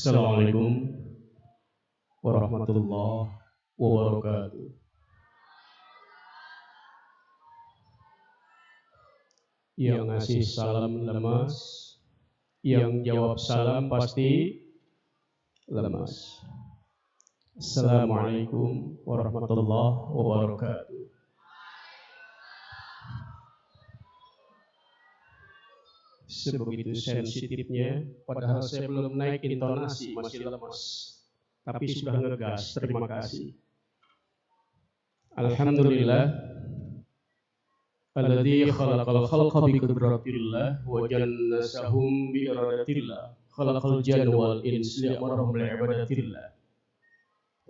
Assalamualaikum warahmatullahi wabarakatuh. Yang ngasih salam lemas, yang jawab salam pasti lemas. Assalamualaikum warahmatullahi wabarakatuh. Sebegitu sensitifnya, padahal saya belum naik intonasi, masih lemas. Tapi sudah ngegas, terima kasih. Alhamdulillah alladzi khalaqal khalqa bi qudratillah wa jannasahum bi iradatillah khalaqal janna wal insa li'amrahum li'ibadatillah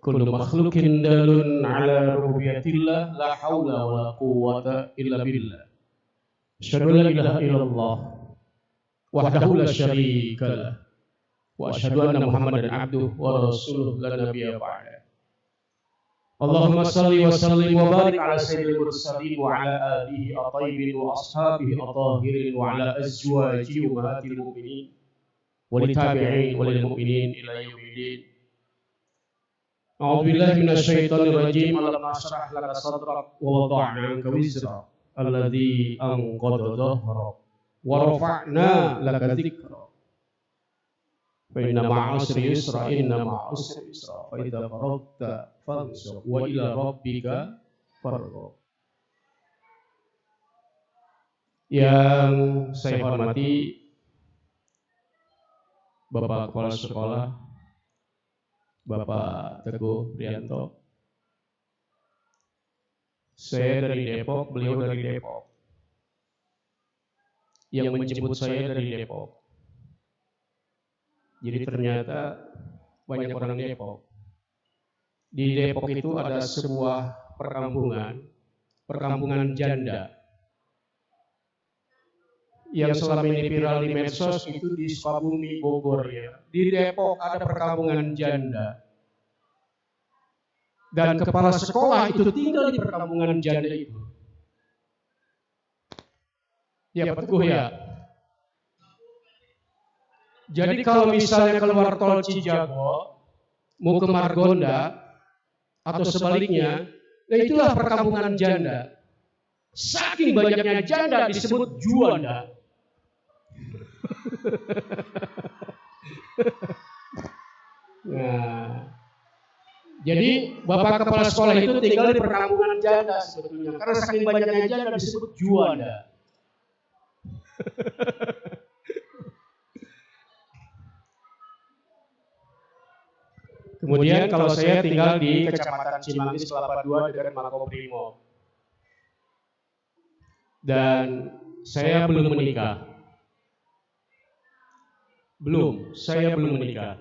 kullu makhluqin dalun ala rububiyyatillah la haula wa la quwwata illa billah asyhadu an la ilaha illallah wahdahu la syarika lah wa asyhadu anna muhammadan abduhu wa rasuluhu la nabiyya ba'da. Allahumma salli wa sallim wa barik ala sayyidil mursalin wa ala alihi at-tayyibin wa ashabihi at-tahirin wa ala azwajihi ummahatil mu'minin wal tabi'in wal mu'minin ila yaumiddin. A'udzu billahi minasy syaithanir rajim. Alam nashrah laka sadrak wa wada'na 'anka wizrak alladzi anqadha dhahrak wa rafa'na laka dzikrak. Fa inna ma'al usri yusra, inna ma'al usri yusra, fa idza faragta fansab wa ila rabbika farghab. Yang saya hormati Bapak Kepala Sekolah, Bapak Teguh Prianto. Saya dari Depok, beliau dari Depok. Yang menjemput saya dari Depok. Jadi ternyata banyak orang Depok. Di Depok itu ada sebuah perkampungan janda. Yang selama ini viral di medsos itu di Sukabumi, Bogor ya. Di Depok ada perkampungan janda. Dan kepala sekolah itu tinggal di perkampungan janda itu. Ya Pak Teguh ya. Jadi kalau misalnya keluar tol Cijago, mau ke Margonda, atau sebaliknya, nah itulah perkampungan janda. Saking banyaknya janda disebut juanda. Nah, jadi Bapak Kepala Sekolah itu tinggal di perkampungan janda sebetulnya. Karena saking banyaknya janda disebut juanda. Kemudian kalau saya tinggal di Kecamatan Cimanggis Kelapa II dekat Makobrimob. Dan saya belum menikah. Saya belum menikah.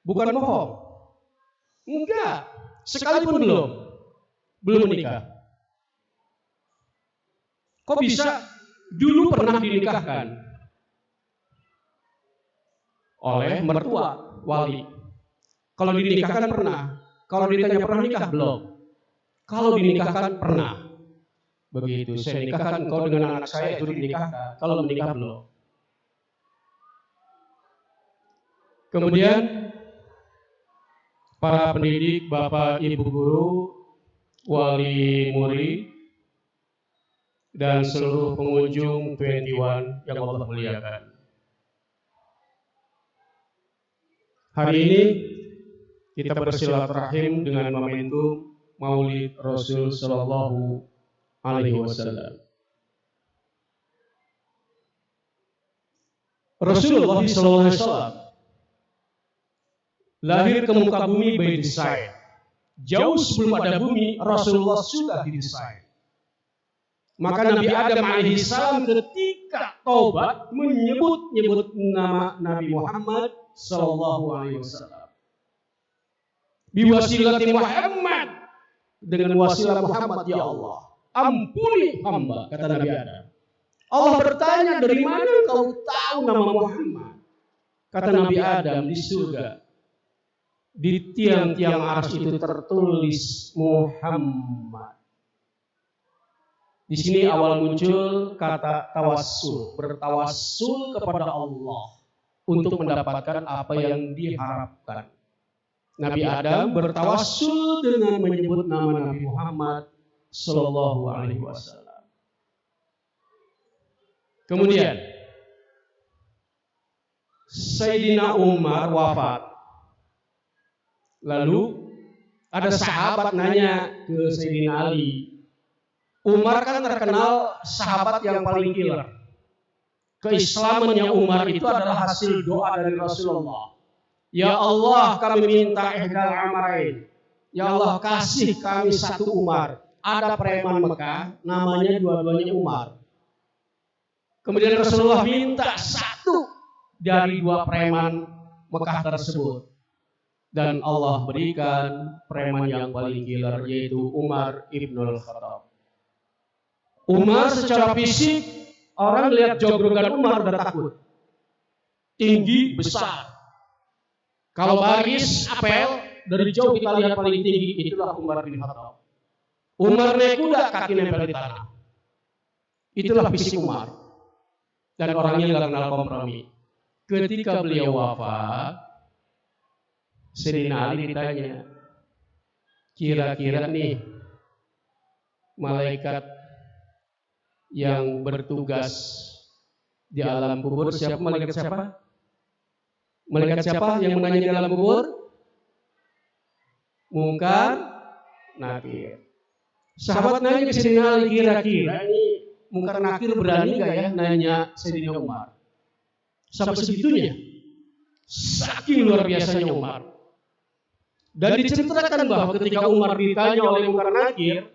Bukan bohong. Enggak, sekalipun belum menikah. Kok bisa? Dulu pernah dinikahkan oleh mertua wali. Kalau dinikahkan pernah. Kalau ditanya pernah nikah belum. Kalau dinikahkan pernah. Begitu saya nikahkan kau dengan anak saya itu dinikahkan. Kalau menikah belum. Kemudian para pendidik, Bapak Ibu guru, wali murid dan seluruh pengunjung 21 yang Allah muliakan. Hari ini kita bersilaturahim dengan momentum Maulid Rasul Sallallahu Alaihi Wasallam. Rasulullah Sallallahu Alaihi Wasallam lahir ke muka bumi by design. Jauh sebelum ada bumi, Rasulullah sudah didesain. Maka Nabi Adam alaihi salam ketika taubat menyebut nama Nabi Muhammad Sallallahu Alaihi Wasallam. Biwasilati Muhammad, dengan wasilah Muhammad ya Allah, ampuni hamba, kata Nabi Adam. Allah bertanya, dari mana kau tahu nama Muhammad? Kata Nabi Adam, di surga, di tiang-tiang arsy itu tertulis Muhammad. Di sini awal muncul kata tawassul, bertawassul kepada Allah. untuk mendapatkan apa yang diharapkan. Nabi Adam bertawassul dengan menyebut nama Nabi Muhammad Sallallahu Alaihi Wasallam. Kemudian Sayyidina Umar wafat. Lalu ada sahabat nanya ke Sayyidina Ali. Umar kan terkenal sahabat yang paling killer. Keislamannya Umar itu adalah hasil doa dari Rasulullah. Ya Allah, kami minta ihdal amrain. Ya Allah, kasih kami satu Umar. Ada preman Mekah, namanya dua-duanya Umar. Kemudian Rasulullah minta satu dari dua preman Mekah tersebut. Dan Allah berikan preman yang paling killer, yaitu Umar ibnul Khattab. Umar secara fisik, orang lihat jogrogan Umar udah takut. Tinggi, besar. Kalau baris apel, dari jauh kita lihat paling tinggi, itulah Umar bin Khattab. Umar naik kuda, kaki nempel di tanah. Itulah fisik Umar. Dan orangnya nggak kenal kompromi. Ketika beliau wafat, Sayyidina Ali ditanya, kira-kira nih malaikat yang bertugas di alam kubur siapa? Malaikat siapa? Malaikat siapa yang menanya di alam kubur? Mungkar, Nakir. Sahabat nanya ke Sayyidina Ali, kira-kira ini Mungkar Nakir berani nggak ya nanya Sayyidina Umar? Sampai segitunya, saking luar biasanya Umar. Dan diceritakan bahwa ketika Umar ditanya oleh Mungkar Nakir,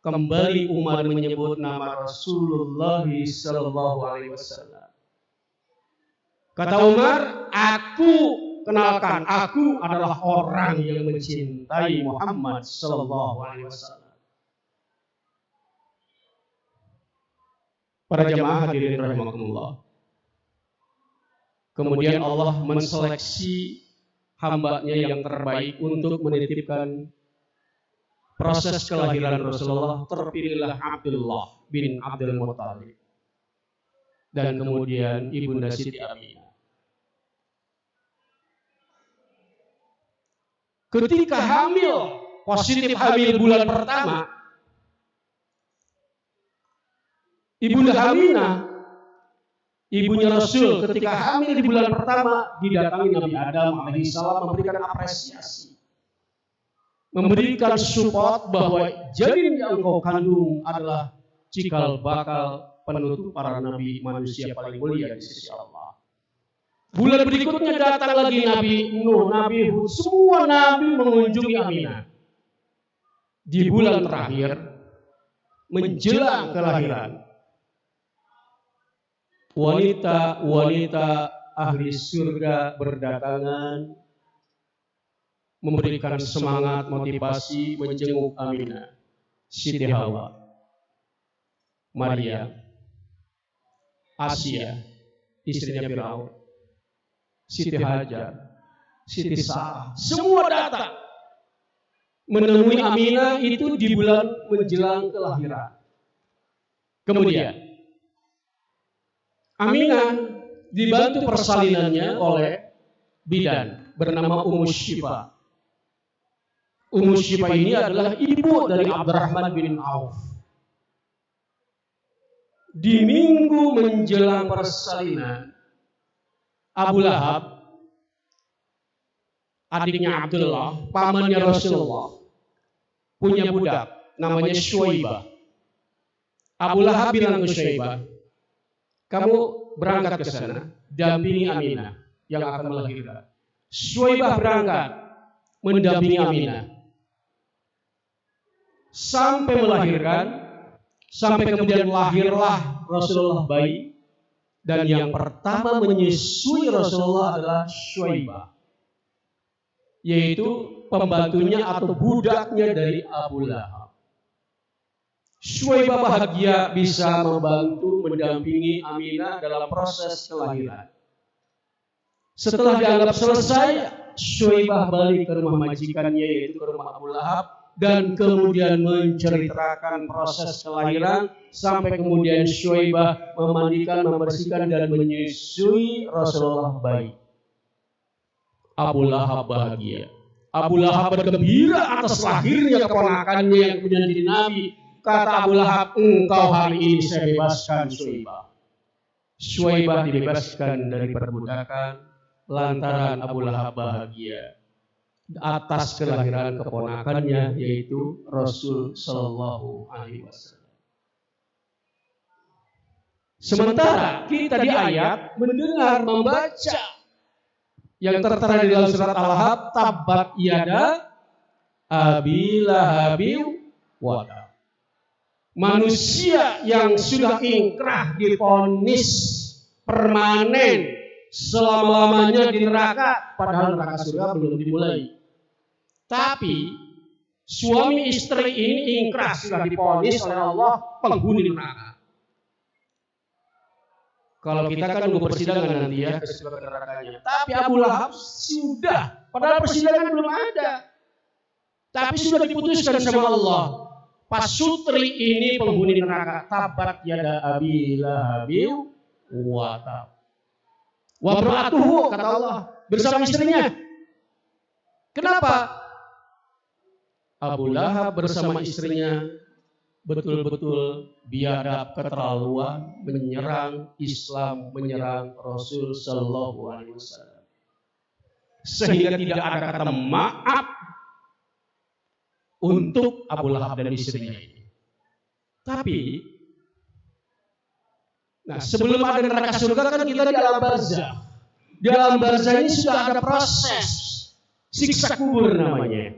kembali Umar menyebut nama Rasulullah Sallallahu Alaihi Wasallam. Kata Umar, kenalkan, aku adalah orang yang mencintai Muhammad Sallallahu Alaihi Wasallam. Para jamaah hadirin rahimakumullah. Kemudian Allah menseleksi hambanya yang terbaik untuk menitipkan proses kelahiran Rasulullah. Terpilihlah Abdullah bin Abdul Muttalib dan kemudian Ibunda Siti Aminah. Ketika hamil, positif hamil bulan pertama, Ibunda Aminah, ibunya Rasul, ketika hamil di bulan pertama, didatangi Nabi Adam alaihissalam memberikan apresiasi, memberikan support bahwa janin yang kau kandung adalah cikal bakal penutup para nabi manusia paling mulia di sisi Allah. Bulan berikutnya datang lagi Nabi Nuh, Nabi Hud, semua nabi mengunjungi Aminah. Di bulan terakhir, menjelang kelahiran, wanita-wanita ahli surga berdatangan, memberikan semangat, motivasi, menjenguk Aminah, Siti Hawa, Maria, Asia, istrinya Firaun, Siti Hajar, Siti Sarah, semua datang menemui Aminah itu di bulan menjelang kelahiran. Kemudian Aminah dibantu persalinannya oleh bidan bernama Ummu Syifa. Ummu Syifa ini adalah ibu dari Abdurrahman bin Auf. Di minggu menjelang persalinan, Abu Lahab, adiknya Abdullah, pamannya Rasulullah, punya budak namanya Syuaibah. Abu Lahab bilang ke Syuaibah, kamu berangkat ke sana, dampingi Aminah yang akan melahirkan. Syuaibah berangkat mendampingi Aminah sampai melahirkan, sampai kemudian lahirlah Rasulullah bayi. Dan yang pertama menyusui Rasulullah adalah Syuaibah, yaitu pembantunya atau budaknya dari Abu Lahab. Syuaibah bahagia bisa membantu mendampingi Aminah dalam proses kelahiran. Setelah dianggap selesai, Syuaibah balik ke rumah majikannya, yaitu ke rumah Abu Lahab, dan kemudian menceritakan proses kelahiran sampai kemudian Syuaibah memandikan, membersihkan dan menyusui Rasulullah bayi. Abu Lahab bahagia. Abu Lahab bergembira atas lahirnya keponakannya yang kemudian jadi nabi. Kata Abu Lahab, engkau hari ini saya bebaskan Syuaibah. Syuaibah dibebaskan dari perbudakan lantaran Abu Lahab bahagia atas kelahiran keponakannya yaitu Rasul Sallallahu Alaihi Wasallam. Sementara kita di ayat mendengar, membaca yang tertera di dalam surat Al-Lahab, tabat yada abi lahabin wa tab. Manusia yang sudah ingkrah divonis permanen selama-lamanya di neraka, padahal neraka surga belum dimulai. Tapi suami istri ini ingkrah, sudah divonis oleh Allah penghuni neraka. Kalau kita kan nunggu persidangan nanti ya ke surga nerakanya. Tapi Abu Lahab sudah, padahal persidangan belum ada. Tapi sudah diputuskan sama Allah. Pasutri ini penghuni neraka. Tabat yada abi lahabin wa tab. Wa imra'atuhu, kata Allah, bersama istrinya. Kenapa? Abu Lahab bersama istrinya betul-betul biadab, keterlaluan, menyerang Islam, menyerang Rasul Sallallahu Alaihi Wasallam, sehingga tidak ada kata maaf untuk Abu Lahab dan istrinya ini. Tapi, nah sebelum ada neraka surga kan kita di alam barzah. Di alam barzah ini sudah ada proses siksa kubur namanya.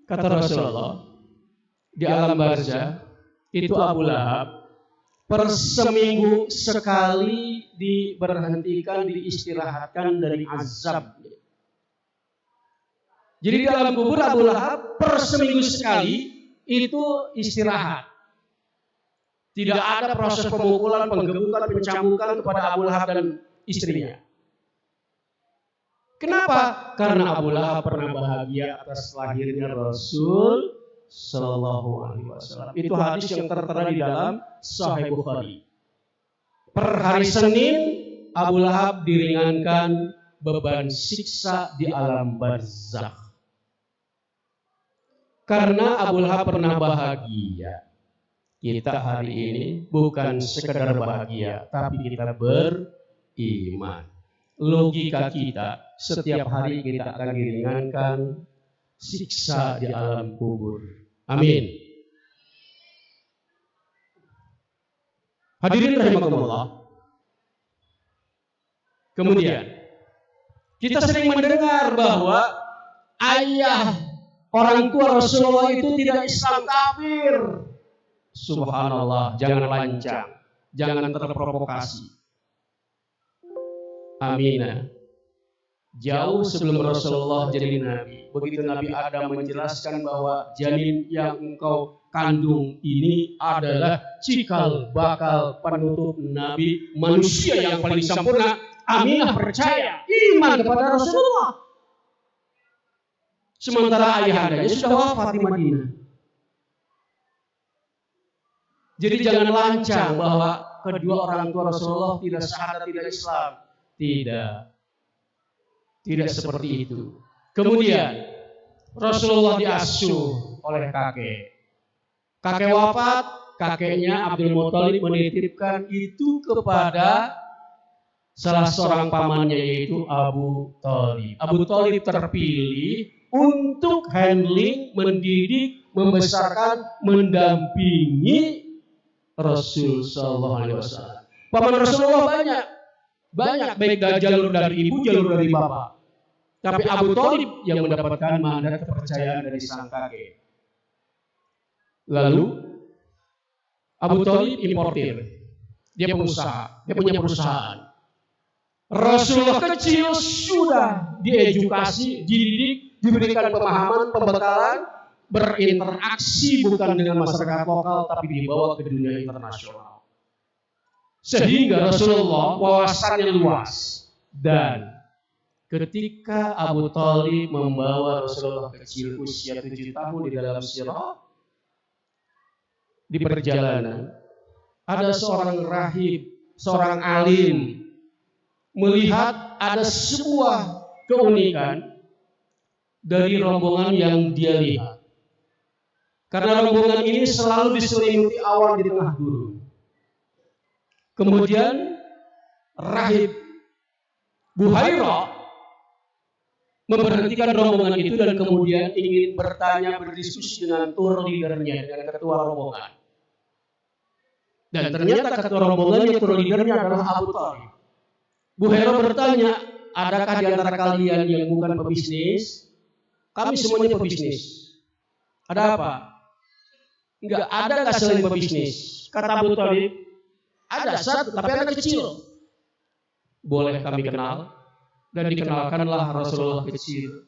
Kata Rasulullah, di alam barzah itu Abu Lahab per seminggu sekali diberhentikan, diistirahatkan dari azab. Jadi di alam kubur Abu Lahab per seminggu sekali itu istirahat. Tidak ada proses pemukulan, penggebukan, pencambukan kepada Abu Lahab dan istrinya. Kenapa? Karena Abu Lahab pernah bahagia atas lahirnya Rasul Sallallahu Alaihi Wasallam. Itu hadis yang tertera di dalam Sahih Bukhari. Per hari Senin Abu Lahab diringankan beban siksa di alam barzakh. Karena Abu Lahab pernah bahagia. Kita hari ini bukan sekedar bahagia, tapi kita beriman. Logika kita, setiap hari kita akan diringankan siksa di alam kubur. Amin. Hadirin rahimakumullah. Kemudian kita sering mendengar bahwa ayah orang tua Rasulullah itu tidak Islam, kafir. Subhanallah, jangan lancang, jangan terprovokasi. Aminah. Jauh sebelum Rasulullah jadi nabi, begitu Nabi Adam menjelaskan bahwa janin yang engkau kandung ini adalah cikal bakal penutup nabi manusia yang paling sempurna, Aminah percaya, iman kepada Rasulullah. Sementara ayahandanya sudah wafat di Madinah. Jadi jangan lancang bahwa kedua orang tua Rasulullah tidak syahadat, tidak Islam. Tidak seperti itu. Kemudian Rasulullah diasuh oleh kakek. Kakek wafat, kakeknya Abdul Muthalib menitipkan itu kepada salah seorang pamannya yaitu Abu Thalib. Abu Thalib terpilih untuk handling, mendidik, membesarkan, mendampingi Rasul Sallallahu Alaihi Wasallam. Paman Rasulullah banyak baik dari jalur dari ibu, jalur dari bapak. Tapi Abu Thalib yang mendapatkan mandat kepercayaan dari sang kakek. Lalu Abu Thalib importir, dia pengusaha, dia punya perusahaan. Rasulullah kecil sudah diedukasi, dididik, diberikan pemahaman, pembekalan, berinteraksi bukan dengan masyarakat lokal, tapi dibawa ke dunia internasional. Sehingga Rasulullah wawasannya luas dan ketika Abu Thalib membawa Rasulullah kecil usia 7 tahun di dalam sirah, di perjalanan ada seorang rahib, seorang alim melihat ada sebuah keunikan dari rombongan yang dia lihat. Karena rombongan ini selalu diselimuti awan di tengah gurun. Kemudian rahib Buhairah memberhentikan rombongan itu dan kemudian ingin bertanya, berdiskusi dengan tour leadernya, dengan ketua rombongan. Dan ternyata ketua rombongannya, tour leadernya adalah Abu Thalib. Buhairah bertanya, adakah di antara kalian yang bukan pebisnis? Kami semuanya pebisnis. Ada apa? Enggak ada nggak selain pebisnis? Kata Abu Thalib, ada satu, tapi anak kecil. Boleh kami kenal? Dan dikenalkanlah Rasulullah kecil.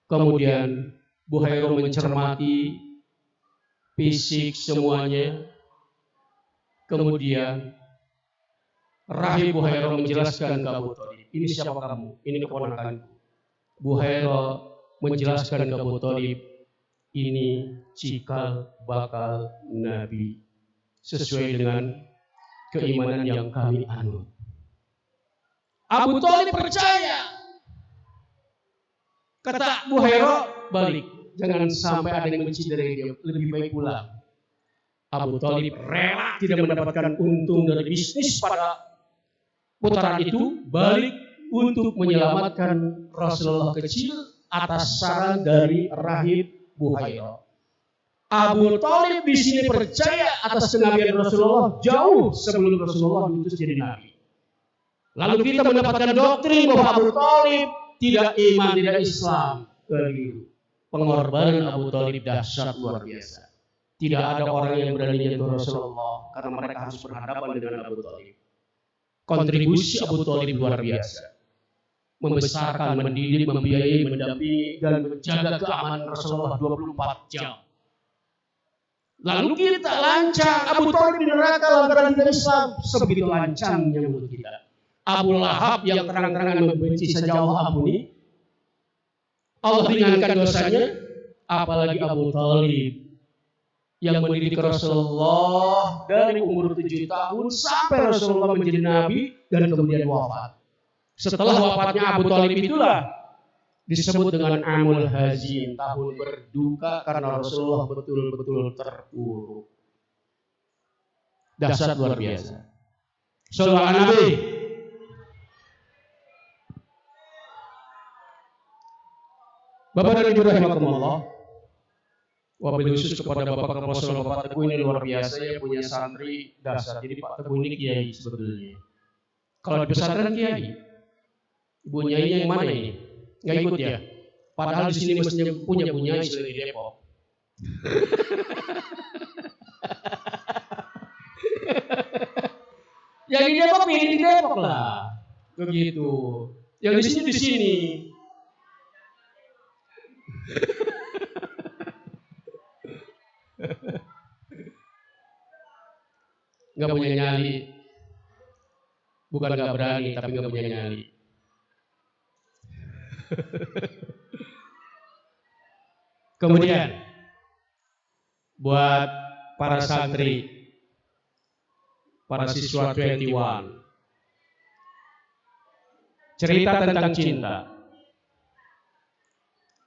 Kemudian Buhairah mencermati fisik semuanya. Kemudian rahib Buhairah menjelaskan ke Abu Thalib, ini siapa kamu? Ini keponakanku. Buhairah menjelaskan ke Abu Thalib, ini cikal bakal Nabi sesuai dengan keimanan yang kami anut. Abu Thalib percaya. Kata Buhairah, balik, jangan sampai ada yang menciderai dia, lebih baik pulang. Abu Thalib rela tidak mendapatkan untung dari bisnis pada putaran itu, balik untuk menyelamatkan Rasulullah kecil atas saran dari rahib Buhairah. Abu Thalib di sini percaya atas kenabian Rasulullah jauh sebelum Rasulullah diutus jadi nabi. Lalu kita mendapatkan doktrin bahwa Abu Thalib tidak iman, tidak Islam. Keliru. Pengorbanan Abu Thalib dahsyat luar biasa. Tidak ada orang yang berani menyentuh Rasulullah karena mereka harus berhadapan dengan Abu Thalib. Kontribusi Abu Thalib luar biasa. Membesarkan, mendidik, membiayai, mendampingi, dan menjaga keamanan Rasulullah 24 jam. Lalu kita lancang Abu Thalib di neraka lantaran tidak Islam. Sebegitu lancangnya mulut kita. Abu Lahab yang terang-terangan membenci saja Allah ampuni, Allah ringankan dosanya, apalagi Abu Thalib yang mendidik Rasulullah dari umur 7 tahun sampai Rasulullah menjadi nabi dan kemudian wafat. Setelah wafatnya Abu Thalib itulah disebut dengan Amul Hazin, tahun berduka karena Rasulullah betul-betul terpuruk. Dahsyat luar biasa. Sallallahu alaihi Nabi. Bapak dan Ibu rahimakumullah, wabil khusus kepada Bapak Kapolsek Bapak Teguh ini luar biasa, ya punya santri dasar. Jadi Pak Teguh ini kiai sebetulnya. Kalau di pesantren kiai, Ibu Nyai yang mana ini? Nggak ikut ya? Padahal di sini mestinya punya Bu Nyai di Depok. Yang di Depok pilih di Depok lah, begitu. Yang di sini di sini. Nggak punya nyali, bukan nggak berani, tapi nggak punya nyali. Kemudian buat para santri, para siswa 21, cerita tentang cinta.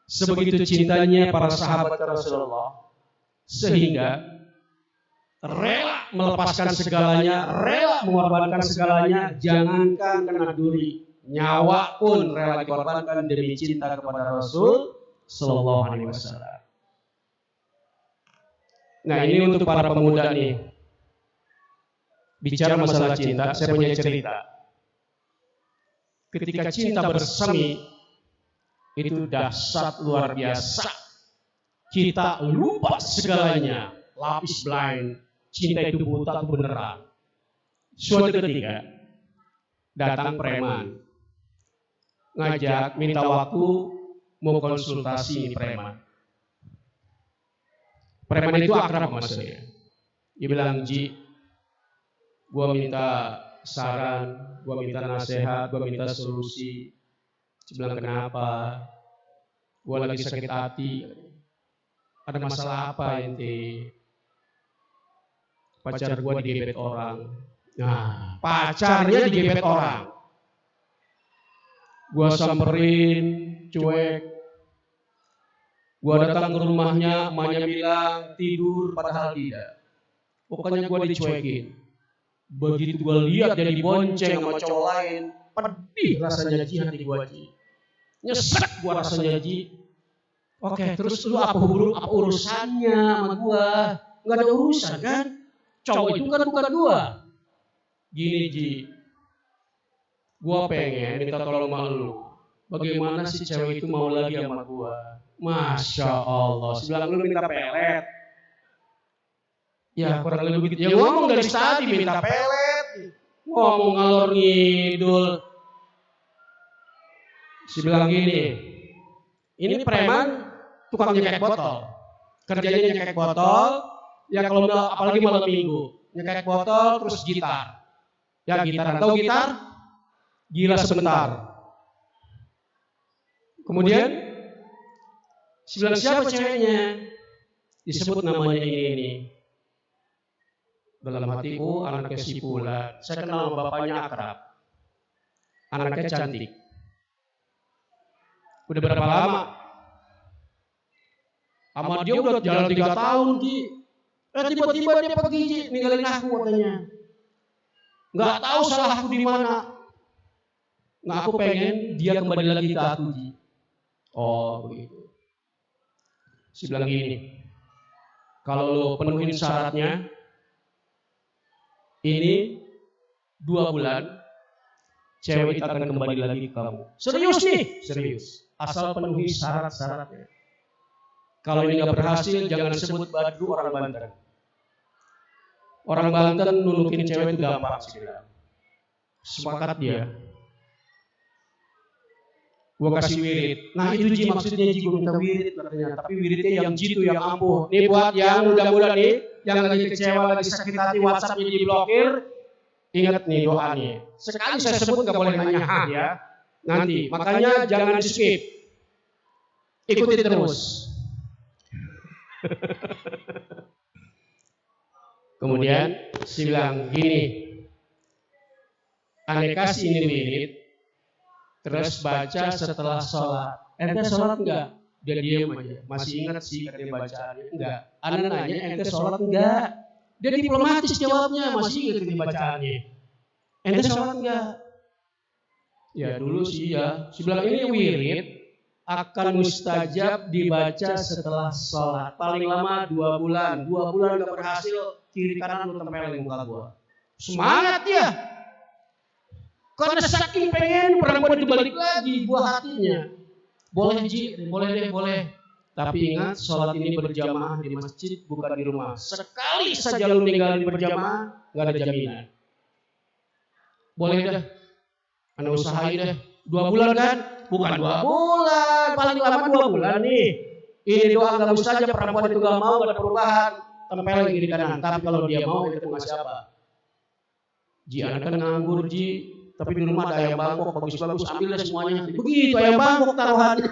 Sebegitu cintanya para sahabat Rasulullah sehingga rela melepaskan segalanya, rela mengorbankan segalanya, jangankan kena duri, nyawa pun rela dikorbankan demi cinta kepada Rasul Sallallahu Alaihi Wasallam. Nah, ini untuk para pemuda nih. Bicara masalah cinta, saya punya cerita. Ketika cinta bersemi, itu dahsyat luar biasa. Kita lupa segalanya, lapis blind. Cinta itu buta beneran. Suatu ketika datang preman, ngajak minta waktu mau konsultasi ini preman. Preman itu akrab sama saya. Dia bilang, Ji, gua minta saran, gua minta nasihat, gua minta solusi. Saya bilang, kenapa? Gua lagi sakit hati. Ada masalah apa ente? Pacar gua digebet orang. Nah, pacarnya digebet orang. Gua samperin, cuek. Gua datang ke rumahnya, emaknya bilang tidur, padahal tidak. Pokoknya gua dicuekin. Begitu gua lihat dia dibonceng sama cowok lain, pedih rasanya Ji, hati gua Ji. Nyesek gua rasanya Ji. Oke, terus lu apa urusannya sama gua? Enggak ada urusan kan? Cowok itu kan bukan gua. Gini Ji, gua pengen minta tolong sama lu. Bagaimana sih cewek itu mau lagi sama gua? Masya Allah, sebilang lu minta pelet. Ya kurang lebih begitu. Ya ngomong dari tadi minta pelet. Ngomong ngalor ngidul. Sebilang gini, ini preman tukang nyekek botol. Kerjanya nyekek botol, ya kalau apalagi malam minggu. Nyekek botol terus gitar. Ya gitar, tahu gitar? Gila sebentar. Kemudian siapa ceweknya? Disebut namanya ini. Dalam hatiku anaknya si Fulan. Saya kenal bapaknya akrab. Anaknya cantik. Udah berapa lama? Sama dia udah jalan 3 tahun Ji. Tiba-tiba dia pergi Ji, ninggalin aku katanya. Nggak tahu salah aku di mana. Nah aku pengen dia kembali lagi ke aku Ji. Oh begitu. Si bilang gini, kalau lo penuhin syaratnya, ini 2 bulan, cewek itu akan kembali lagi ke kamu. Serius nih? Serius. Asal penuhi syarat-syaratnya. Kalau ini nggak berhasil, jangan sebut Badru orang Banten. Orang Banten nunukin cewek itu gampang sih. Sepakat dia. Gua kasih wirid. Nah itu Ji maksudnya Ji, gua minta wirid katanya. Tapi wiridnya yang jitu, yang ampuh. Nih buat yang muda-muda nih, yang lagi kecewa, lagi sakit hati, WhatsApp-nya diblokir. Ingat nih doanya. Sekali saya sebut nggak boleh nanya ya. Nanti, makanya jangan di skip. Ikuti terus. Kemudian si bilang gini, ane kasih ini wirid, terus baca setelah sholat. Ente sholat enggak? Dia diam aja. Masih ingat sih katanya bacaannya. Enggak. Ane nanya ente sholat enggak? Dia diplomatis jawabnya. Masih ingat katanya bacaannya. Ente sholat enggak? Ya dulu sih ya. Si bilang ini wirid akan mustajab dibaca setelah sholat. Paling lama 2 bulan. 2 bulan enggak berhasil, kiri kanan lu tempelin muka gua. Semangat ya. Karena saking pengen perempuan dibalik lagi buah hatinya. Boleh Ji, boleh deh, boleh. Tapi ingat sholat ini berjamaah di masjid bukan di rumah. Sekali saja lu ninggalin berjamaah, gak ada jaminan. Boleh deh, anda usahain deh. 2 bulan kan? Bukan 2 bulan, paling lama 2 bulan nih. Ini doa gak usah aja perempuan itu gak mau, gak ada perubahan. Tempelin kiri kanan, tapi kalau dia mau itu ngasih apa? Ji, anak kan nganggur Ji. Tapi di rumah ada ayam Bangkok, bagus-bagus, ambil deh semuanya. Begitu ayam Bangkok taruhannya.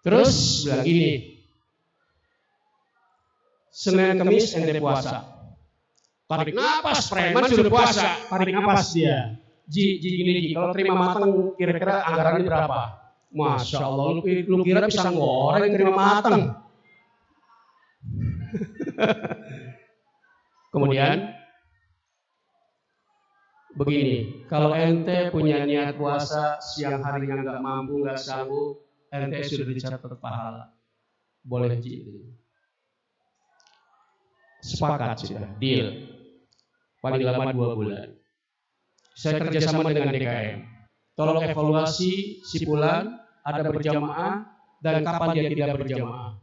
Terus bilang gini, Senin Kamis ente puasa. Tarik napas, preman sudah puasa. Tarik napas dia. Ji gini, kalau terima matang kira-kira anggarannya berapa? Masya Allah, lu kira pisang goreng terima matang. Kemudian begini, kalau ente punya niat puasa siang harinya nggak mampu, nggak sanggup, ente sudah dicatat pahala. Boleh Ji. Sepakat sudah, deal. Paling lama 2 bulan. Saya kerjasama dengan DKM. Tolong evaluasi si Fulan ada berjamaah dan kapan dia tidak berjamaah.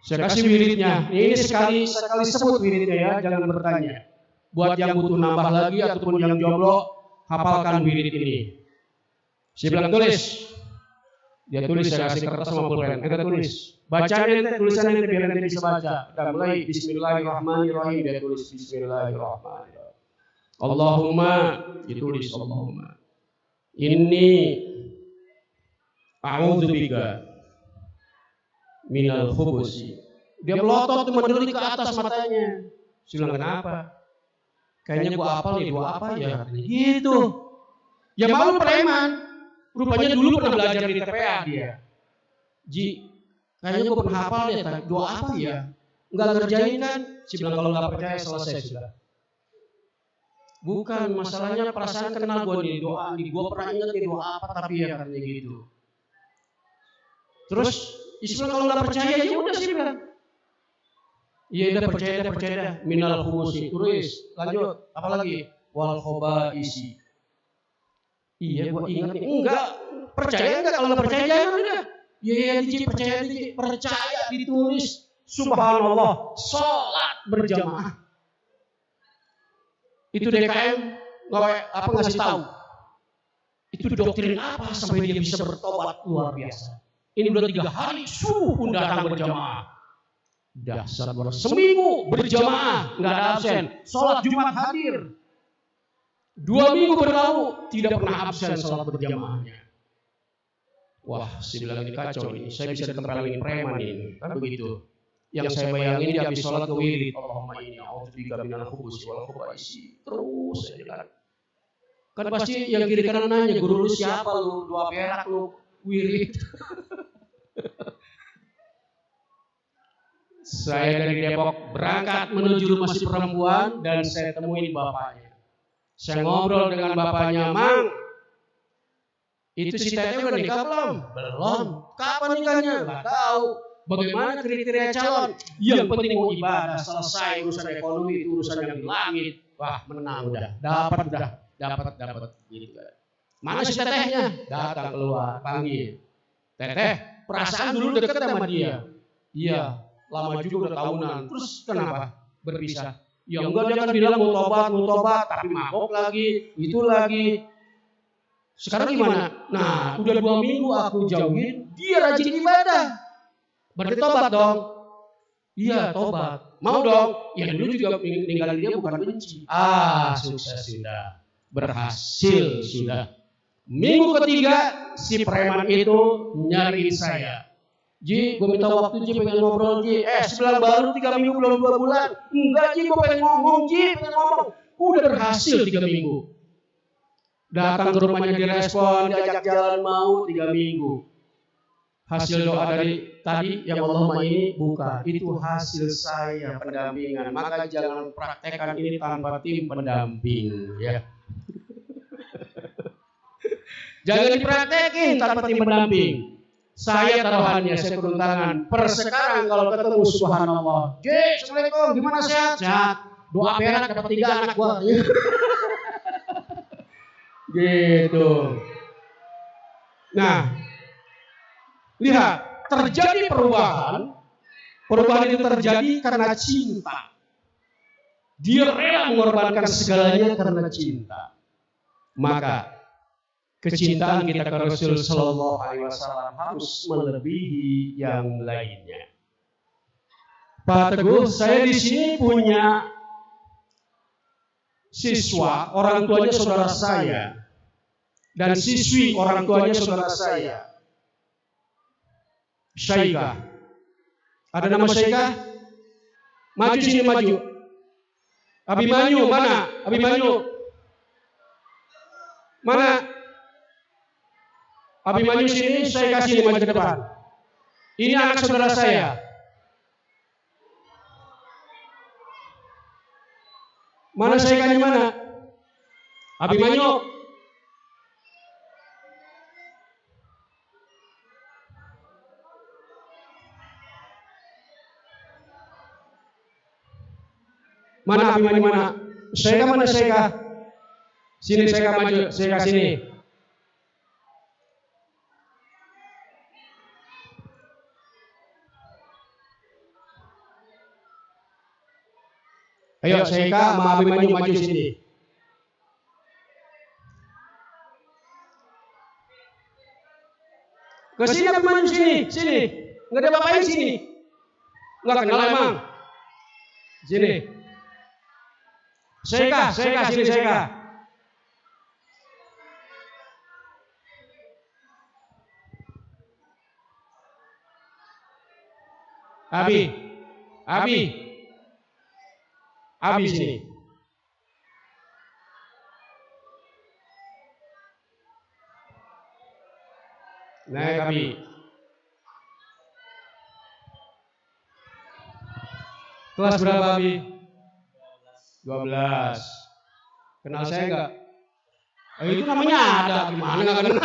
Saya kasih wiridnya. Ini sekali sebut wiridnya ya, jangan bertanya. Buat yang butuh nambah lagi ataupun yang jomblo, hafalkan wirid ini. Saya bilang tulis. Dia tulis, saya kasih kertas sama pulpen. Kita tulis. Bacanya nanti, tulisannya nanti biar nanti bisa baca. Kita mulai Bismillahirrahmanirrahim. Dia tulis Bismillahirrahmanirrahim. Allahumma, ditulis Allahumma. Inni a'udzubika minal khubusi. Dia melotot mendelik ke atas matanya. Saya bilang, kenapa? Kayaknya gua hafal nih, dua apa ya? Gitu. Ya malu preman. Rupanya dulu pernah belajar di TPA dia. Ji, kayaknya gua pernah hafal deh, dua apa ya? Enggak ngerjain kan? Saya bilang, kalau enggak percaya selesai sudah. Bukan, masalahnya perasaan kenal gua nih, doa nih, gua pernah ingat nih doa apa, tapi ya katanya gitu. Terus, Islam kalau nggak percaya ya udah sih bilang. Iya udah percaya dah. Minal khumusi. Terus lanjut, apalagi wal khobaisi. Iya gua ingat nih. Enggak, percaya enggak? Kalau nggak percaya jangan udah. Iya percaya ditulis. Subhanallah, sholat berjamaah. Itu DKM ngasih tahu. Itu doktrin apa sampai dia bisa bertobat luar biasa. Ini udah 3 hari subuh pun datang berjamaah. Dasar seminggu berjamaah, nggak ada absen. Sholat Jumat hadir. 2 minggu berlalu tidak pernah absen sholat berjamaahnya. Wah, saya bilang ini kacau ini. Saya bisa ditempelin preman ini. Kan begitu. Yang saya bayangin dia habis sholat ke wirid. Allahumma inni a'udzubika minal khubusi wal khubaisi. Terus saya bilang. Kan pasti yang kiri kanan nanya, guru lu siapa lu? 2 perak lu wirid. Saya dari Depok berangkat menuju rumah si perempuan dan saya temuin bapaknya. Saya ngobrol dengan bapaknya, Mang, itu si Teteh udah nikah belum? Belum. Kapan nikahnya? Nggak tahu. Bagaimana kriteria calon? Yang penting mau ibadah, selesai urusan ekonomi, itu urusan yang di langit. Wah, menang udah. Dapat gitu. Mana si Tetehnya? Datang keluar, panggil. Teteh, perasaan dulu deket sama dia. Iya, lama juga udah tahunan. Terus kenapa berpisah? Ya enggak, dia kan bilang mau tobat, tapi mabok lagi, itu lagi. Sekarang gimana? Nah, udah 2 minggu aku jauhin, dia rajin ibadah. Berarti tobat dong. Iya, tobat. Mau dong? Ya dulu juga ninggalin dia bukan benci. Sukses sudah. Berhasil sudah. Minggu ketiga, si preman itu nyariin saya. Ji, gue minta waktu Ji, pengen ngobrol Ji. Sebelah baru 3 minggu belum 2 bulan. Enggak Ji, gue pengen ngomong Ji, Udah berhasil 3 minggu. Datang ke rumahnya direspon, diajak jalan mau 3 minggu. Hasil doa dari tadi yang Allahumma ini bukan. Itu hasil saya pendampingan. Maka jangan praktekkan ini tanpa tim pendamping. Ya. Jangan dipraktekin tanpa tim pendamping. Saya taruhannya, saya turun tangan. Per sekarang kalau ketemu subhanallah. Assalamualaikum, gimana sehat? Sehat. Doa perak dapat 3 anak gua. Gitu. Nah, lihat, terjadi perubahan. Perubahan itu terjadi karena cinta. Dia rela mengorbankan segalanya karena cinta. Maka kecintaan kita ke Rasul Sallallahu Alaihi Wasallam harus melebihi yang lainnya. Pak Teguh, saya di sini punya siswa, orang tuanya saudara saya, dan siswi orang tuanya saudara saya. Syaikah. Ada nama Syaikah? Maju sini, maju. Abimanyu, mana? Abimanyu. Mana? Abimanyu sini, saya kasih maju ke depan. Ini anak saudara saya. Mana Syaikahnya mana? Abimanyu. Mana Abimanyu mana? Syaikah mana Syaikah? Sini Syaikah maju, Syaikah sini. Ayo Syaikah sama Abimanyu maju sini. Ke sini Abimanyu sini. Enggak ada bapaknya sini. Enggak kenal emang. Sini. Seka, sini Seka. Abi sini. Naik Abi. Kelas berapa Abi? 12. Kenal saya enggak? Itu namanya ada, gimana enggak kenal?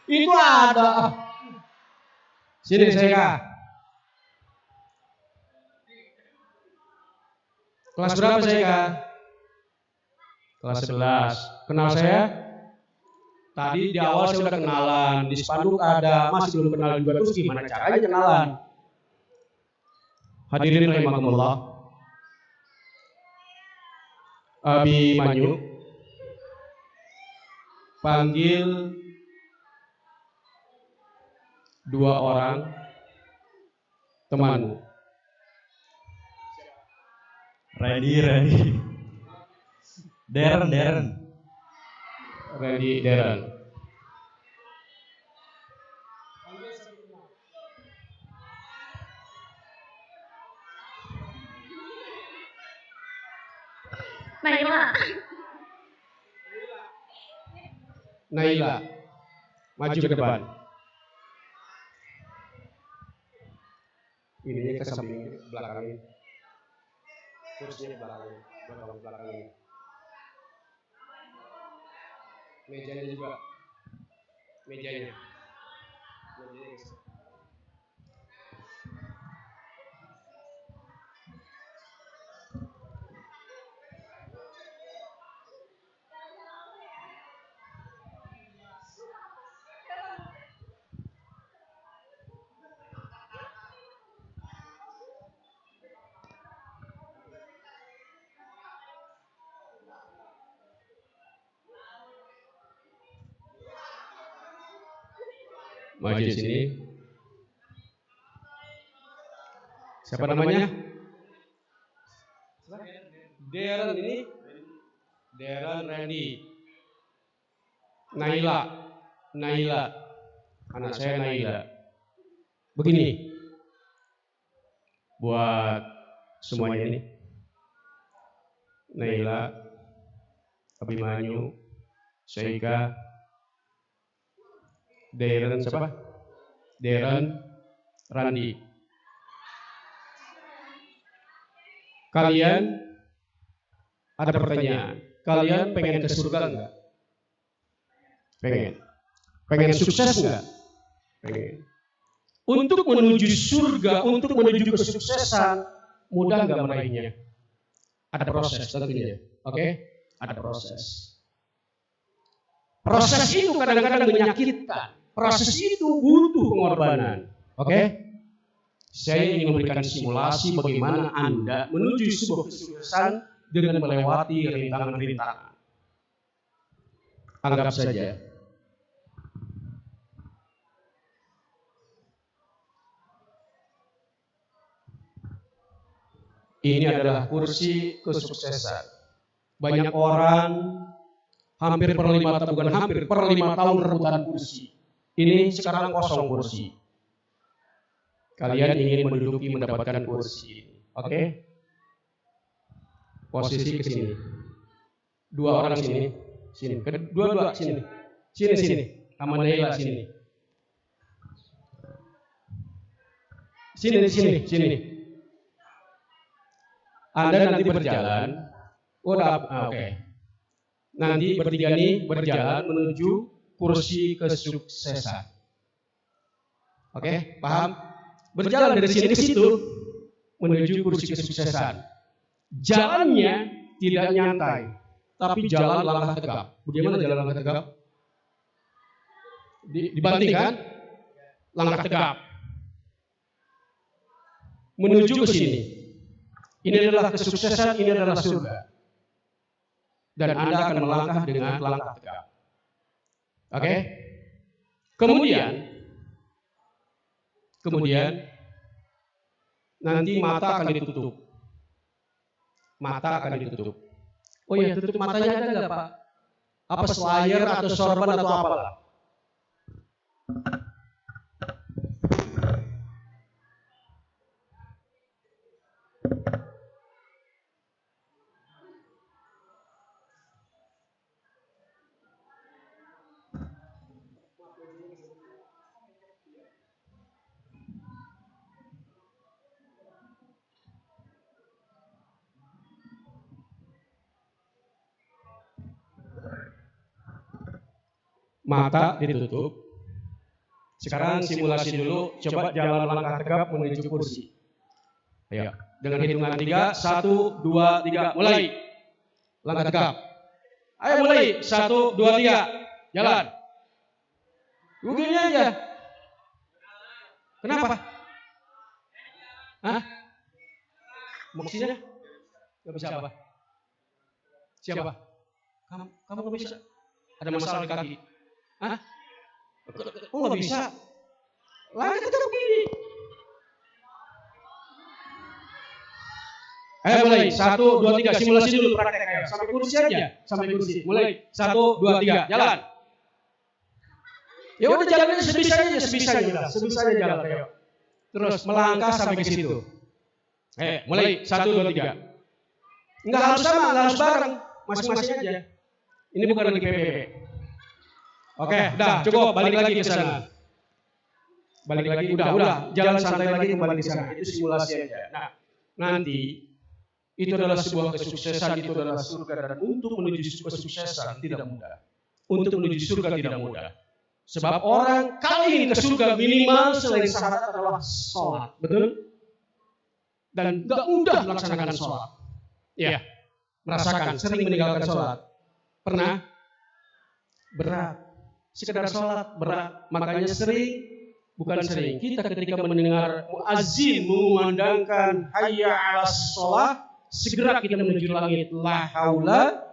Itu ada. Sini Seka. Kelas berapa Seka? Kelas 11. Kenal saya? Tadi di awal saya udah kenalan, di spanduk ada, masih belum kenal juga. Terus gimana caranya kenalan? Hadirin rahimakumullah. Abi Manyu panggil 2 orang temanmu. Ready. Darren. Ready, Darren. Naila, maju ke depan. Ini ke samping, belakangin. Kursinya belakangin. Mejanya juga. Mejanya. Maju di sini. Siapa namanya? Darren ini. Darren Randy. Naila. Anak saya Naila. Begini. Buat semuanya ini. Naila, Abimanyu, Seka, Darren siapa? Darren, Randi. Kalian ada pertanyaan. Kalian pengen ke surga enggak? Pengen sukses enggak? Pengen. Untuk menuju surga, untuk menuju kesuksesan, mudah enggak meraihnya? Ada proses tentunya. Oke? Ada proses. Proses itu kadang-kadang menyakitkan. Proses itu butuh pengorbanan. Oke? Saya ingin memberikan simulasi bagaimana Anda menuju sebuah kesuksesan dengan melewati rintangan-rintangan. Anggap saja ini adalah kursi kesuksesan. Banyak orang hampir per 5 tahun rebutan kursi. Ini sekarang kosong kursi. Kalian ingin mendapatkan kursi. Oke? Posisi ke sini. 2 orang sini. Dua sini. Sini. Sama Naila sini. Sini. Anda nanti berjalan. Oke. Nanti bertiga nih berjalan menuju kursi kesuksesan. Oke, paham? Berjalan dari sini ke situ menuju kursi kesuksesan. Jalannya tidak nyantai, tapi jalan langkah tegap. Bagaimana jalan langkah tegap? Dibandingkan langkah tegap menuju ke sini. Ini adalah kesuksesan, ini adalah surga. Dan Anda akan melangkah dengan langkah tegap. Oke? Kemudian nanti mata akan ditutup. mata akan ditutup. Oh iya, tutup matanya ada nggak Pak? Apa slayer atau sorban atau apalah? Mata ditutup. Sekarang simulasi dulu, coba jalan langkah tegap menuju kursi. Ayo, dengan hitungan 3, 1, 2, 3, mulai. Langkah tegap. Ayo mulai, 1, 2, 3, jalan. Begini aja. Kenapa? Hah? Maksudnya? Gak bisa apa? Siapa? Kamu gak bisa? Ada masalah di kaki? Hah? Oh gak bisa? Langkah tegap begini. Ayo mulai, 1, 2, 3, simulasi dulu praktek ayo. Sampai kursi aja, sampai kursi. Mulai, 1, 2, 3, jalan. Ya udah jalannya sebisanya jalan ayo. Terus melangkah sampai ke situ. Mulai, 1, 2, 3. Enggak harus sama, enggak harus bareng, masing-masing aja. Ini bukan lagi PPP. Oke, udah cukup, balik lagi ke sana. Balik lagi, udah, jalan santai lagi kembali ke sana. Itu simulasi aja. Nah, nanti itu adalah sebuah kesuksesan, itu adalah surga, dan untuk menuju kesuksesan tidak mudah. Untuk menuju surga tidak mudah. Sebab orang kalau ingin ke surga minimal selain syarat adalah sholat, betul? Dan gak mudah melaksanakan sholat. Ya, merasakan sering meninggalkan sholat. Pernah? Berat. Sekedar sholat berat. Makanya bukan sering. Kita ketika mendengar muazzin mengumandangkan hayya 'alas sholat, segera kita menuju langit. La haula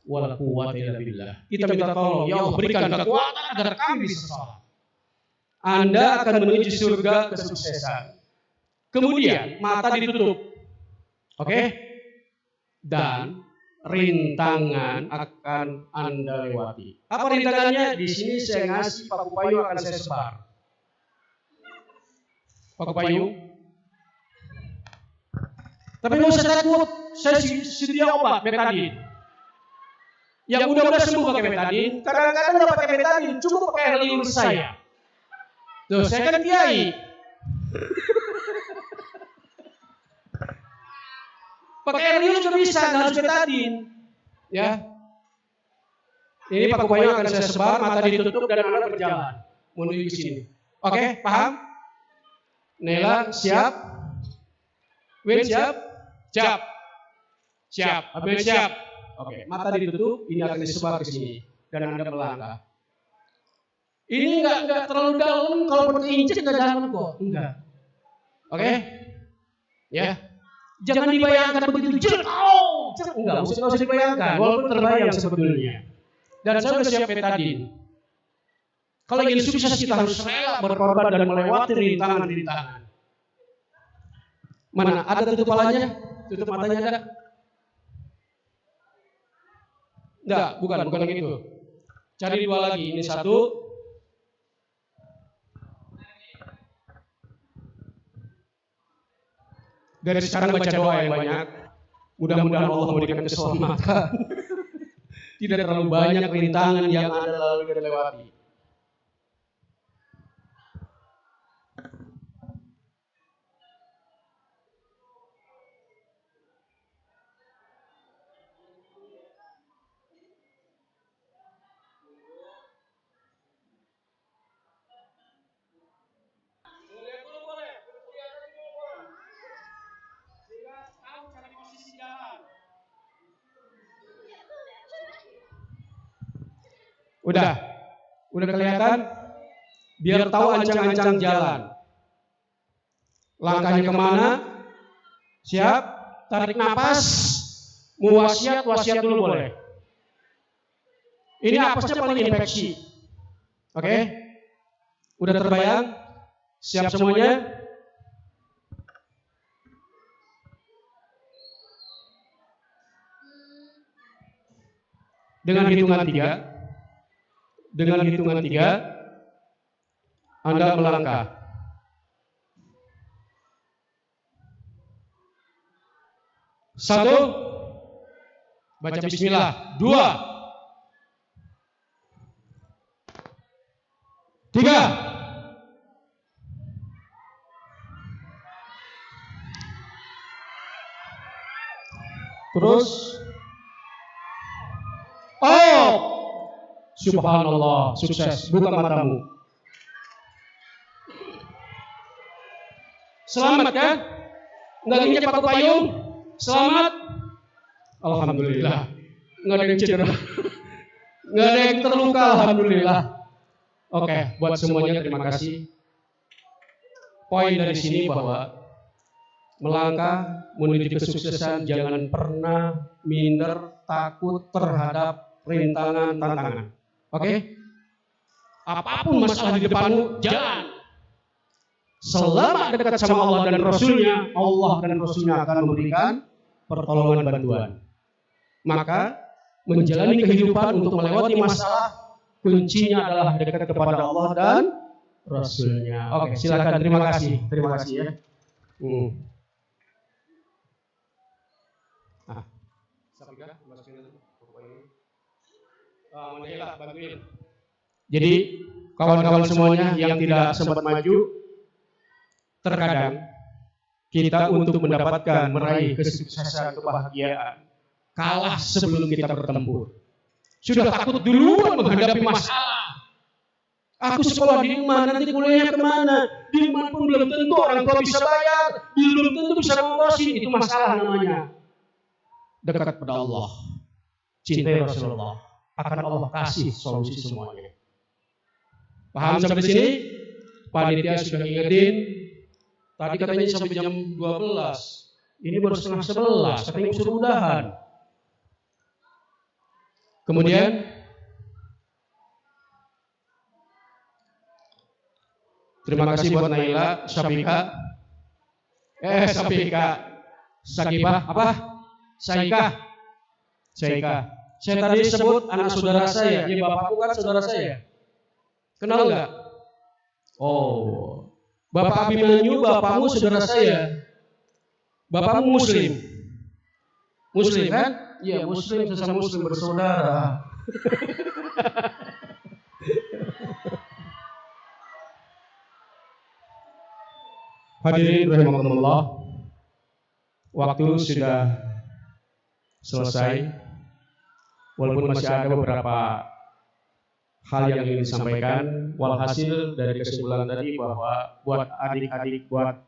wala quwwata illa billah. Kita minta tolong, ya Allah berikan kekuatan agar kami bisa sholat. Anda akan menuju surga kesuksesan. Kemudian mata ditutup. Oke? Dan rintangan akan Anda lewati. Apa rintangannya? Di sini saya ngasih paku payung akan saya sebar. Paku payung. Tapi nggak usah takut, saya sedia obat betadin. Yang udah sembuh pakai betadin, kadang-kadang nggak pakai betadin, cukup pakai air liur saya. Tuh, saya kan kiai. Pakai air liur juga bisa, nggak harus betadin. Ya. Ini paku payung akan saya sebar, mata ditutup dan Anda berjalan menuju ke sini. Oke, paham? Nela siap? Win siap? Siap. Abel siap. Oke, mata ditutup, ini akan disebar ke sini dan Anda melangkah. Ini enggak terlalu dalam, kalau perlu injek enggak dalam kok. Enggak. Oke? Ya. Jangan dibayangkan begitu jauh. Enggak usah dibayangkan, walaupun terbayang sebetulnya. Dan saya sudah siap betadin. Kalau ingin sukses kita harus rela berkorban dan melewati rintangan-rintangan. Mana? Ada tutup palanya? Tutup matanya ada? Enggak, bukan yang itu. Cari dua lagi, ini satu. Dari sekarang baca doa yang banyak. Mudah-mudahan Allah memberikan keselamatan. Tidak terlalu banyak rintangan yang Anda lalu dan lewati. Udah kelihatan? Biar tahu ancang-ancang jalan. Langkahnya kemana? Siap? Tarik napas. Mau wasiat dulu boleh. Ini napasnya paling infeksi. Oke? Udah terbayang? Siap semuanya? Dengan hitungan tiga, Anda melangkah. 1, baca bismillah. 2, 3, terus. Oh, subhanallah, sukses. Buka matamu. Selamat kan? Nggak injak pakai payung? Selamat. Alhamdulillah. Nggak ada yang cedera. Nggak ada yang terluka. Alhamdulillah. Oke, buat semuanya terima kasih. Poin dari sini bahwa melangkah menuju kesuksesan jangan pernah minder, takut terhadap rintangan, tantangan. Oke? Apapun masalah di depanmu, jalan. Selama dekat sama Allah dan Rasulnya, Allah dan Rasulnya akan memberikan pertolongan bantuan. Maka menjalani kehidupan untuk melewati masalah, kuncinya adalah dekat kepada Allah dan Rasulnya. Oke, silakan. Terima kasih ya. Jadi kawan-kawan semuanya yang tidak sempat maju, terkadang kita untuk mendapatkan meraih kesuksesan, kebahagiaan, kalah sebelum kita bertempur. Sudah takut duluan menghadapi masalah. Aku sekolah di mana, nanti kuliahnya kemana? Di mana pun belum tentu orang tua bisa bayar, belum tentu bisa ngongkosin. Itu masalah namanya. Dekat pada Allah, cintai Rasulullah, akan Allah kasih solusi semuanya. Paham sampai sini? Panitia sudah ingetin. Tadi katanya sampai jam 12. Ini baru setengah 11. Katanya suruh udahan. Kemudian terima kasih buat Naila, Syafika. Sakibah apa? Saika. Saya tadi sebut anak saudara saya. Ya, bapakku kan saudara saya. Kenal nggak? Oh, Bapak Abimanyu, bapakmu saudara saya. Bapakmu Muslim. Muslim kan? Iya, Muslim, sesama Muslim bersaudara. Hadirin rahimakumullah, waktu sudah selesai. Walaupun masih ada beberapa hal yang ingin disampaikan, walhasil dari kesimpulan tadi bahwa buat adik-adik, buat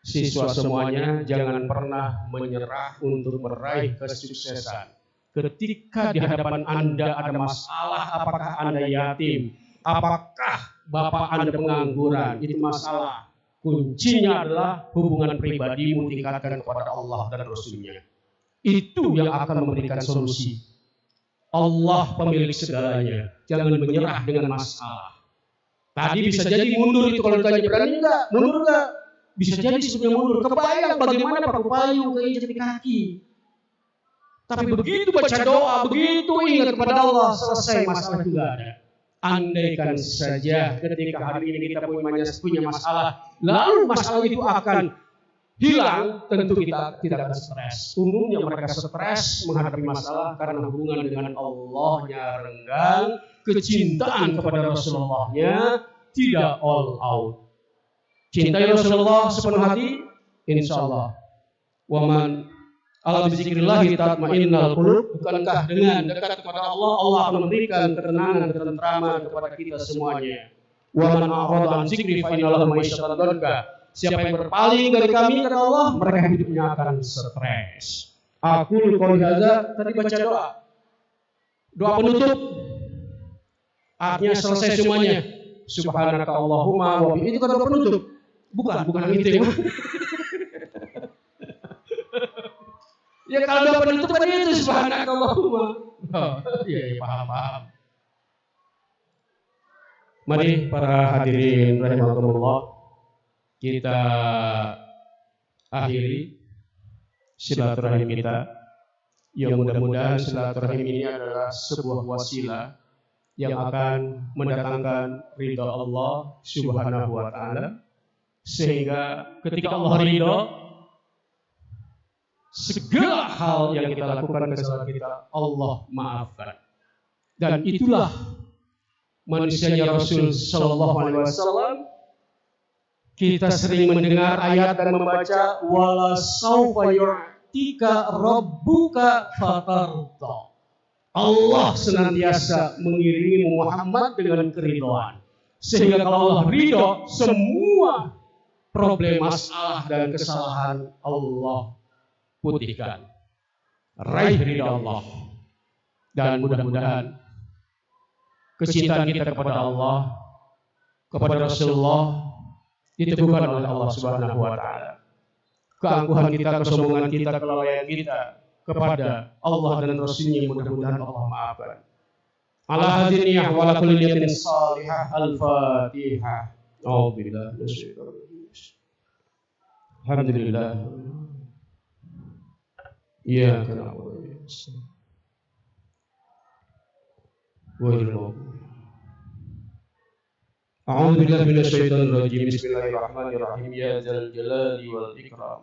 siswa semuanya, jangan pernah menyerah untuk meraih kesuksesan. Ketika di hadapan Anda ada masalah, apakah Anda yatim, apakah Bapak Anda pengangguran, itu masalah. Kuncinya adalah hubungan pribadimu tingkatkan kepada Allah dan Rasulnya. Itu yang akan memberikan solusi. Allah pemilik segalanya. Jangan menyerah dengan masalah. Tadi bisa jadi mundur itu kalau ditanya berani enggak? Mundur enggak? Bisa jadi sebenarnya mundur. Kebayang bagaimana pakai payung, keinjak di kaki. Tapi begitu baca doa, begitu ingat kepada Allah, selesai masalah itu enggak ada. Andaikan saja ketika hari ini kita punya masalah, lalu masalah itu akan hilang, tentu kita tidak akan stres. Umumnya mereka stres menghadapi masalah karena hubungan dengan Allahnya renggang, kecintaan kepada Rasulullah-nya tidak all out. Cintai Rasulullah sepenuh hati, insya Allah. Waman ala bizikrillahi tatmainnul qulub. Bukankah dengan dekat kepada Allah, Allah akan memberikan ketenangan, ketentraman kepada kita semuanya. Waman a'rada an zikri fa inna lahu ma'isyatan dhanka. Siapa yang berpaling dari kami, kata Allah, mereka hidupnya akan stres. Aku qouli hadza, tadi baca doa. Doa penutup. Artinya selesai semuanya. Subhanaka Allahumma wa bihamdika, itu kan doa penutup. Bukan yang itu. Ya kalau doa penutup kan itu subhanaka Allahumma. Iya, paham. Mari para hadirin rahimakumullah, kita akhiri silaturahim kita yang mudah-mudahan silaturahim ini adalah sebuah wasilah yang akan mendatangkan ridha Allah Subhanahu wa taala, sehingga ketika Allah ridha, segala hal yang kita lakukan kesalahan kita Allah maafkan. Dan itulah manusianya Rasul sallallahu alaihi wasallam. Kita sering mendengar ayat dan membaca wala saufa yu'tika rabbuka fatarda. Allah senantiasa mengiringi Muhammad dengan keridhaan. Sehingga kalau Allah ridho, semua problem, masalah dan kesalahan Allah putihkan. Raih ridha Allah. Dan mudah-mudahan kecintaan kita kepada Allah, kepada Rasulullah diteguhkan oleh Allah Subhanahu wa taala. Keangkuhan kita, kesombongan kita, kelalaian kita kepada Allah dan Rasul-Nya mudah-mudahan Allah maafkan. Ala hadhihi niyyah wa ala kulli niyatin salihah. Al-Fatihah. A'udzubillahi minasyaitonir rajim. Alhamdulillah. Iyyaka na'budu wa iyyaka nasta'in. أعوذ بالله من الشيطان الرجيم بسم الله الرحمن الرحيم يا ذا الجلال والإكرام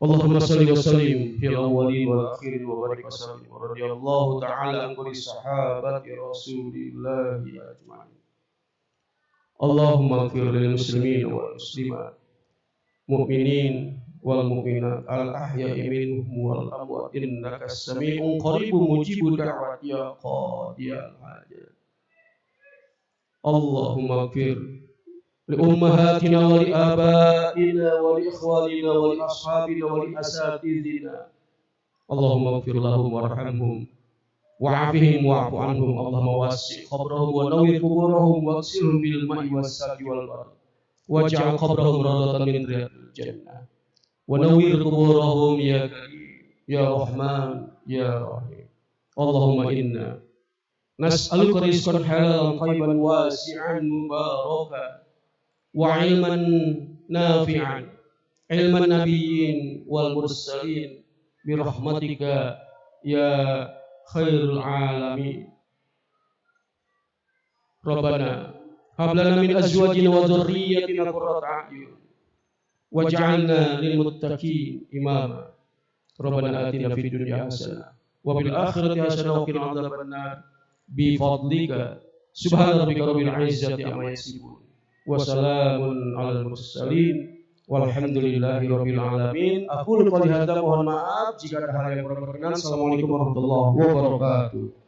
اللهم صل وسلم في الأولين والآخرين وبارك وسلم ورضي الله تعالى عن كل صحابة رسول الله أجمعين اللهم اغفر للمسلمين والمسلمات مؤمنين والمؤمنات الأحياء منهم والأموات إنك السميع قريب مجيب الدعوات يا قاضي الحاجات اللهم اغفر لأمهاتنا ولآبائنا ولإخواننا ولأصحابنا ولأساتذتنا اللهم اغفر لهم وارحمهم وعافهم واعف عنهم اللهم وسع قبرهم ونور قبورهم واغسلهم بالماء والثلج والبرد واجعل قبرهم روضة من رياض الجنة ونور قبورهم يا كريم يا رحمن يا رحيم اللهم إنا نسألك رزقا حلالا طيبا واسعا مباركا وعلما نافعا علم النبيين والمرسلين برحمتك يا خير العالمين ربنا هب لنا من أزواجنا وذريتنا قرة أعين واجعلنا للمتقين إماما ربنا آتنا في الدنيا حسنة وفي الآخرة حسنة وقنا عذاب النار بفضلك سبحان ربك رب العزة عما يصفون وسلام على المرسلين والحمد لله رب العالمين. Aku qali hadza, mohon maaf jika ada hal yang kurang berkenan. Assalamualaikum warahmatullahi wabarakatuh.